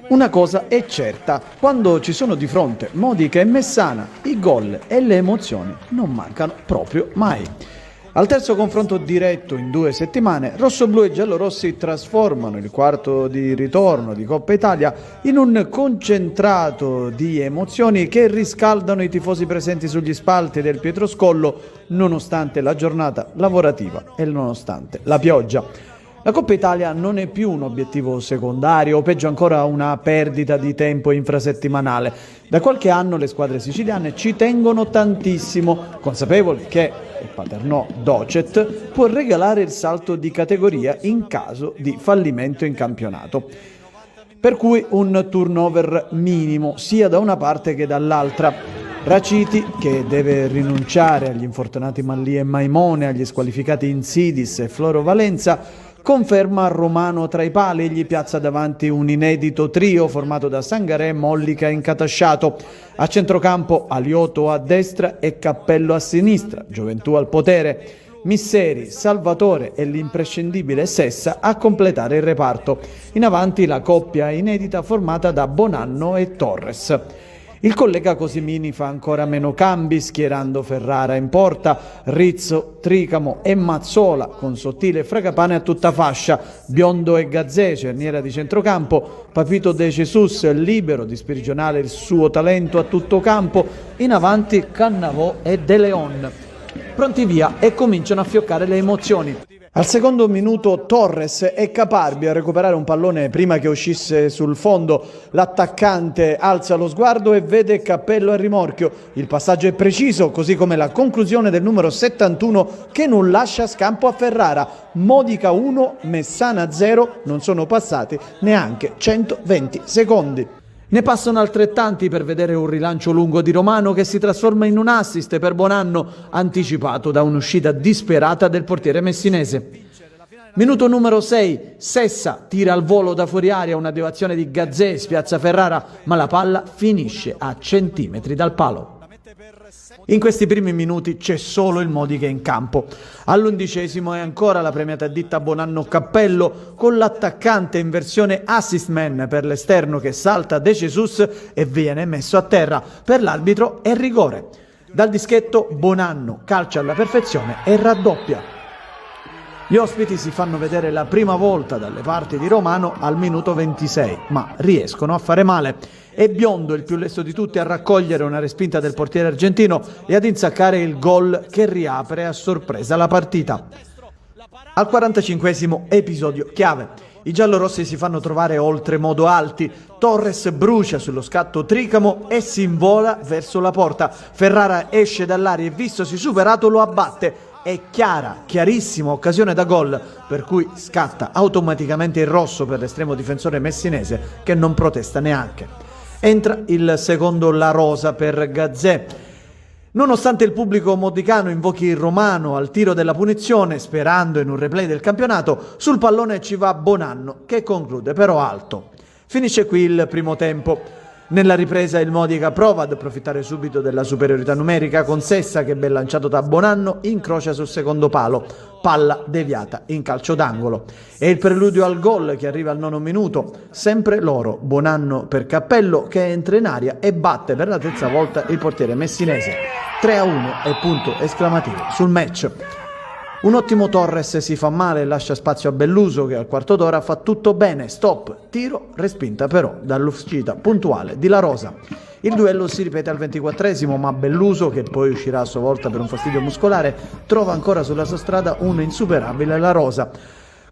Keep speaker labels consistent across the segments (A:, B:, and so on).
A: Una cosa è certa, quando ci sono di fronte Modica e Messana, i gol e le emozioni non mancano proprio mai. Al terzo confronto diretto in 2 settimane, rossoblù e giallorossi trasformano il quarto di ritorno di Coppa Italia in un concentrato di emozioni che riscaldano i tifosi presenti sugli spalti del Pietroscollo nonostante la giornata lavorativa e nonostante la pioggia. La Coppa Italia non è più un obiettivo secondario o peggio ancora una perdita di tempo infrasettimanale. Da qualche anno le squadre siciliane ci tengono tantissimo, consapevoli che il Paternò Docet può regalare il salto di categoria in caso di fallimento in campionato. Per cui un turnover minimo sia da una parte che dall'altra. Raciti, che deve rinunciare agli infortunati Mallì e Maimone, agli squalificati Insidis e Floro Valenza, conferma Romano tra i pali e gli piazza davanti un inedito trio formato da Sangaré, Mollica e Incatasciato. A centrocampo Aliotto a destra e Cappello a sinistra, Gioventù al potere, Misseri, Salvatore e l'imprescindibile Sessa a completare il reparto. In avanti la coppia inedita formata da Bonanno e Torres. Il collega Cosimini fa ancora meno cambi, schierando Ferrara in porta, Rizzo, Tricamo e Mazzola con Sottile e Fragapane a tutta fascia, Biondo e Gazzè, cerniera di centrocampo, Papito De Jesus libero di sprigionare il suo talento a tutto campo, in avanti Cannavò e De Leon. Pronti via e cominciano a fioccare le emozioni. Al secondo minuto Torres è Caparbio a recuperare un pallone prima che uscisse sul fondo. L'attaccante alza lo sguardo e vede Cappello a rimorchio. Il passaggio è preciso, così come la conclusione del numero 71 che non lascia scampo a Ferrara. Modica 1, Messana 0, non sono passati neanche 120 secondi. Ne passano altrettanti per vedere un rilancio lungo di Romano che si trasforma in un assist per Bonanno, anticipato da un'uscita disperata del portiere messinese. Minuto numero 6, Sessa tira al volo da fuori aria una deviazione di Gazzè, spiazza Ferrara, ma la palla finisce a centimetri dal palo. In questi primi minuti c'è solo il Modica in campo. All'11° è ancora la premiata ditta Bonanno Cappello con l'attaccante in versione assist man per l'esterno che salta De Jesus e viene messo a terra. Per l'arbitro è rigore. Dal dischetto Bonanno calcia alla perfezione e raddoppia. Gli ospiti si fanno vedere la prima volta dalle parti di Romano al minuto 26, ma riescono a fare male. È Biondo il più lesto di tutti a raccogliere una respinta del portiere argentino e ad insaccare il gol che riapre a sorpresa la partita. Al 45° episodio chiave. I giallorossi si fanno trovare oltremodo alti. Torres brucia sullo scatto Tricamo e si invola verso la porta. Ferrara esce dall'aria e vistosi superato lo abbatte. È chiarissima occasione da gol, per cui scatta automaticamente il rosso per l'estremo difensore messinese che non protesta neanche. Entra il secondo La Rosa per Gazzè. Nonostante il pubblico modicano invochi il Romano al tiro della punizione, sperando in un replay del campionato, sul pallone ci va Bonanno, che conclude però alto. Finisce qui il primo tempo. Nella ripresa il Modica prova ad approfittare subito della superiorità numerica con Sessa che ben lanciato da Bonanno incrocia sul secondo palo, palla deviata in calcio d'angolo. È il preludio al gol che arriva al 9° minuto, sempre loro, Bonanno per Cappello che entra in aria e batte per la terza volta il portiere messinese. 3-1 e punto esclamativo sul match. Un ottimo Torres si fa male e lascia spazio a Belluso che al quarto d'ora fa tutto bene, stop, tiro, respinta però dall'uscita puntuale di La Rosa. Il duello si ripete al 24°, ma Belluso, che poi uscirà a sua volta per un fastidio muscolare, trova ancora sulla sua strada un insuperabile La Rosa.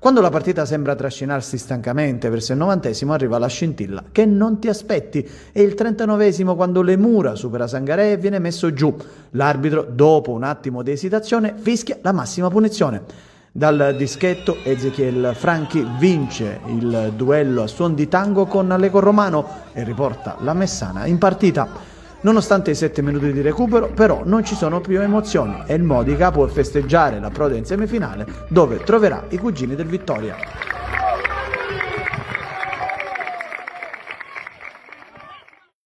A: Quando la partita sembra trascinarsi stancamente verso il 90° arriva la scintilla che non ti aspetti. È il 39° quando Lemura supera Sangaré e viene messo giù. L'arbitro, dopo un attimo di esitazione, fischia la massima punizione. Dal dischetto Ezechiel Franchi vince il duello a suon di tango con Aleco Romano e riporta la Messana in partita. Nonostante i 7 minuti di recupero, però, non ci sono più emozioni e il Modica può festeggiare l'approdo in semifinale dove troverà i cugini del Vittoria.